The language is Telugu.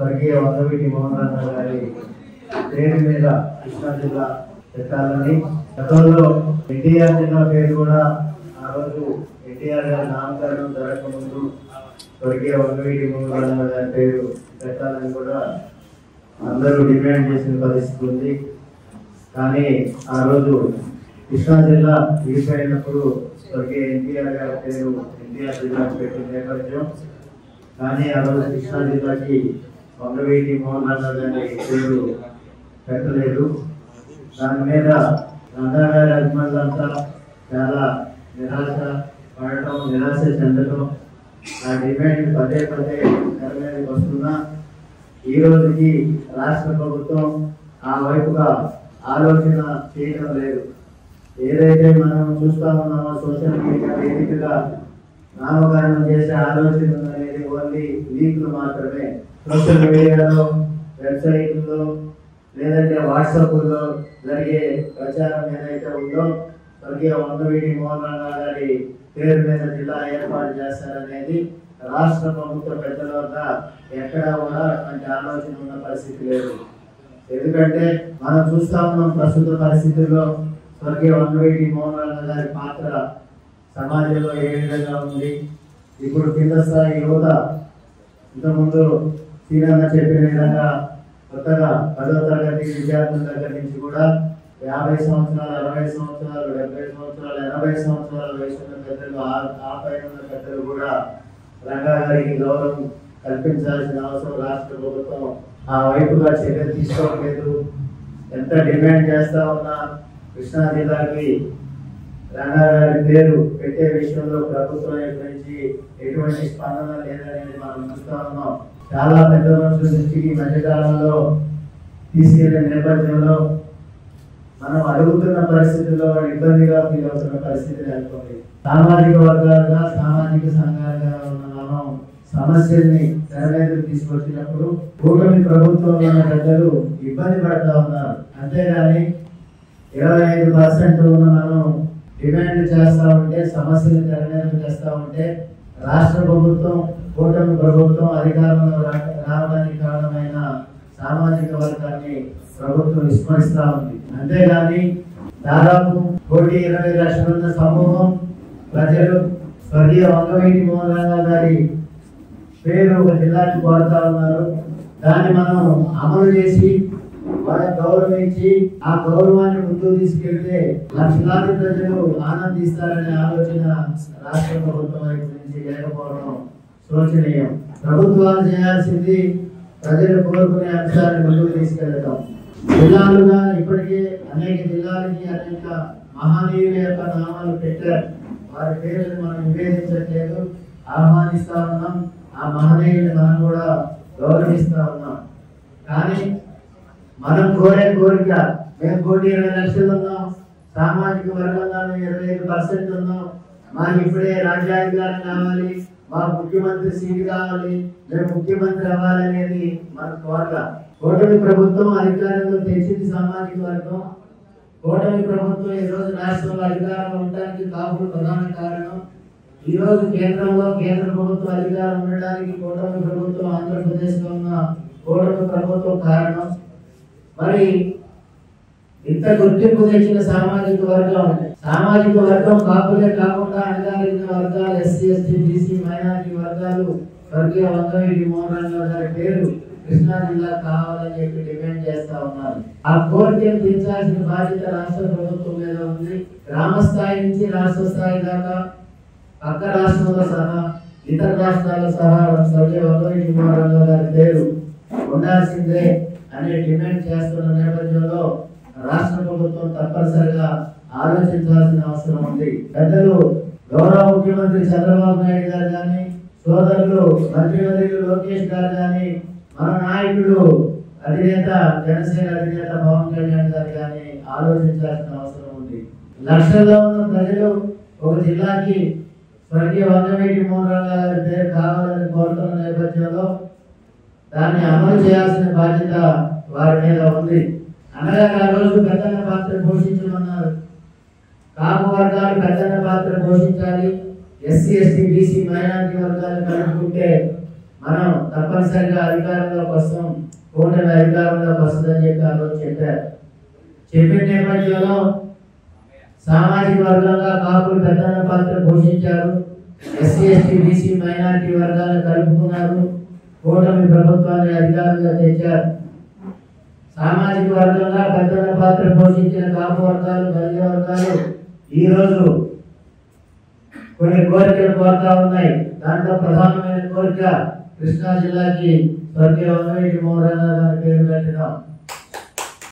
స్వర్గీయ వంగవీటి మోహన్ రావు గారి పేరు మీద కృష్ణా జిల్లా పెట్టాలని గతంలో ఎన్టీఆర్ జిల్లా పేరు కూడా ఆ రోజు ఎన్టీఆర్ గారి నామకరణం జరగకముందు స్వర్గీయ వంగవీటి మోహన్ రావు గారి పేరు పెట్టాలని కూడా అందరూ డిమాండ్ చేసిన పరిస్థితి ఉంది. కానీ ఆ రోజు కృష్ణా జిల్లా విడిపోయినప్పుడు స్వర్గీయ ఎన్టీఆర్ గారి పేరు ఎన్టీఆర్ జిల్లాకు పెట్టిన నేపథ్యం. కానీ ఆ రోజు కృష్ణా జిల్లాకి వంగవీటి మోహన్ రావు గారి పేరు పెట్టలేదు. దాని మీద రంగా గారి అభిమానులంతా చాలా నిరాశ చెందడం, ఆ డిమాండ్ పదే పదే తెర మీదకి వస్తున్నా ఈ రోజుకి రాష్ట్ర ప్రభుత్వం ఆ వైపుగా ఆలోచన చేయడం లేదు. ఏదైతే మనం చూస్తా ఉన్నామో సోషల్ మీడియా వేదికగా నామకరణం చేసే ఆలోచన అనేది ఓన్లీ లీక్లు మాత్రమే. సోషల్ మీడియాలో, వెబ్సైట్లో లేదంటే వాట్సాప్లో జరిగే ప్రచారం ఏదైతే ఉందో స్వర్గీయ వంగవీటి మోహన్ రావు గారి పేరు మీద జిల్లా ఏర్పాటు చేస్తారనేది రాష్ట్ర ప్రభుత్వ పెద్దల వద్ద ఎక్కడా కూడా అటువంటి ఆలోచన ఉన్న పరిస్థితి లేదు. ఎందుకంటే మనం చూస్తా ఉన్నాం ప్రస్తుత పరిస్థితుల్లో స్వర్గీయ వంగవీటి మోహన్ రావు గారి పాత్ర సమాజంలో ఏ విధంగా ఉంది. ఇప్పుడు కింద స్థాయి యువత ఇంతకుముందు శ్రీరంగ చెప్పిన విధంగా కొత్తగా 10వ తరగతి విద్యార్థుల దగ్గర నుంచి కూడా 50 సంవత్సరాలు, 60 సంవత్సరాలు, 70 సంవత్సరాలు, 80 సంవత్సరాల వయసున్న పెద్దలు, ఆ పైన ఉన్న పెద్దలు కూడా రంగా గారికి గౌరవం కల్పించాల్సిన అవసరం రాష్ట్ర ప్రభుత్వం ఆ వైపుగా చర్యలు తీసుకోవట్లేదు. ఎంత డిమాండ్ చేస్తా ఉన్నా కృష్ణా జిల్లాకి రంగా గారి పేరు పెట్టే విషయంలో ప్రభుత్వం నుంచి ఎటువంటి స్పందన లేదనేది మనం చూస్తా ఉన్నాం. చాలా పెద్ద మనుషుల నుంచి ఈ మధ్యకాలంలో తీసుకెళ్లే నేపథ్యంలో మనం అడుగుతున్న పరిస్థితుల్లో ఇబ్బందిగా ఫీల్ అవుతున్న పరిస్థితి నెలకొంది. సామాజిక వర్గాలుగా, సామాజిక సంఘాలుగా ఉన్న మనం సమస్యల్ని తెర మీదకు తీసుకొచ్చినప్పుడు కూటమి ప్రభుత్వంలో ఉన్న పెద్దలు ఇబ్బంది పడతా ఉన్నారు. అంతేగాని 25% ఉన్న మనం డిమాండ్ చేస్తా ఉంటే, సమస్యలు తెర మీదకు తెస్తా ఉంటే రాష్ట్ర ప్రభుత్వం, కూటమి ప్రభుత్వం అధికారంలో రావడానికి కారణమైన సామాజిక వర్గాన్ని ప్రభుత్వం విస్మరిస్తా ఉంది. అంతేగాని దాదాపు 1,20,00,000 ఉన్న సమూహం ప్రజలు స్వర్గీయ వంగవీటి మోహన్ రావు గారి పేరు ఒక జిల్లాకి కోరుతా ఉన్నారు. దాన్ని మనం అమలు చేసి వాళ్ళని గౌరవించి ఆ గౌరవాన్ని ముందుకు తీసుకెళ్తే లక్షలాది ప్రజలు ఆనందిస్తారనే ఆలోచన రాష్ట్ర ప్రభుత్వం వైపు నుంచి లేకపోవడం శోచనీయం. ప్రభుత్వాలు చేయాల్సింది ప్రజలు కోరుకునే అంశాలను ముందుకు తీసుకెళ్తాం. జిల్లాలుగా ఇప్పటికే అనేక జిల్లాలకి అనేక మహనీయుల యొక్క నామాలు పెట్టారు. వారి పేర్లను మనం నివేదించట్లేదు, ఆహ్వానిస్తా ఉన్నాం. ఆ మహనీయుల్ని మనం కూడా గౌరవిస్తా ఉన్నాం. కానీ మనం కోరే కోరిక, మేము 1,20,00,000 ఉన్నాం, సామాజిక వర్గంగా 25% ఉన్నాం, మాకు ఇప్పుడే రాజ్యాధికారం కావాలి, మాకు ముఖ్యమంత్రి సీటు కావాలి, మేము ముఖ్యమంత్రి అవ్వాలనేది మన కోరిక. కూటమి ప్రభుత్వం అధికారంలో తెచ్చింది సామాజిక వర్గం. కూటమి ప్రభుత్వం ఈ రోజు రాష్ట్రంలో అధికారంలో ఉండడానికి కాపులు ప్రధాన కారణం. ఈ రోజు కేంద్రంలో కేంద్ర ప్రభుత్వం అధికారం ఉండడానికి కూటమి ప్రభుత్వం, ఆంధ్రప్రదేశ్లో ఉన్న కూటమి ప్రభుత్వం కారణం. మరి ఇంత గుర్తింపు తెచ్చిన సామాజిక వర్గం కాపులే కాకుండా అణగారిన వర్గాలు, ఎస్సీ, ఎస్టీ, బీసీ, మైనారిటీ వర్గాలు స్వర్గీయ వంగవీటి మోహన్ రావు గారి పేరు కృష్ణా జిల్లా కావాలని చెప్పి డిమాండ్ చేస్తా ఉన్నారు. ఆ కోరికను తీర్చాల్సిన బాధ్యత రాష్ట్ర ప్రభుత్వం మీద ఉంది. గ్రామ స్థాయి నుంచి రాష్ట్ర స్థాయి దాకా పక్క రాష్ట్రంలో సహా ఇతర రాష్ట్రాల సహా స్వర్గీయ వంగవీటి మోహన్ రావు గారి పేరు ఉండాల్సిందే అనే డిమాండ్ చేస్తున్న నేపథ్యంలో రాష్ట్ర ప్రభుత్వం తప్పనిసరిగా ఆలోచించాల్సిన అవసరం ఉంది. పెద్దలు గౌరవ ముఖ్యమంత్రి చంద్రబాబు నాయుడు గారు కానీ, సోదరులు మంత్రివర్యులు లోకేష్ గారు కానీ, మన నాయకుడు అధినేత జనసేన అధినేత పవన్ కళ్యాణ్ గారు కానీ ఆలోచించాల్సిన అవసరం ఉంది. లక్షల్లో ఉన్న ప్రజలు ఒక జిల్లాకి స్వర్గీయ వంగవీటి మోహన్ రావు గారి పేరు కావాలని కోరుతున్న నేపథ్యంలో దాన్ని అమలు చేయాల్సిన బాధ్యత వారి మీద ఉంది. అనగా ఆ రోజు పెద్దన్న పాత్ర పోషించమన్నారు. కాపు వర్గాలు పెద్దన్న పాత్ర పోషించాలి, ఎస్సీ, ఎస్టీ, బీసీ, మైనారిటీ వర్గాలు కలుపుకుంటే మనం తప్పనిసరిగా అధికారంలోకి వస్తాం, కూటమి అధికారంలోకి వస్తుందని చెప్పి ఆ రోజు చెప్పారు. చెప్పిన నేపథ్యంలో సామాజిక వర్గంగా కాపులు పెద్దన్న పాత్ర పోషించారు. ఎస్సీ ఎస్టీ బీసీ మైనారిటీ వర్గాలను కలుపుకున్నారు. కూటమి ప్రభుత్వాన్ని అధికారంగా తెచ్చారు. సామాజిక వర్గంగా పెద్దన్న పాత్ర పోషించిన కాపు వర్గాలు, బలిజ వర్గాలు ఈరోజు కొన్ని కోరికలు కోరుతా ఉన్నాయి. దాంట్లో ప్రధానమైన కోరిక కృష్ణా జిల్లాకి స్వర్గీయ వంగవీటి మోహన్ గారి పేరు పెట్టడం.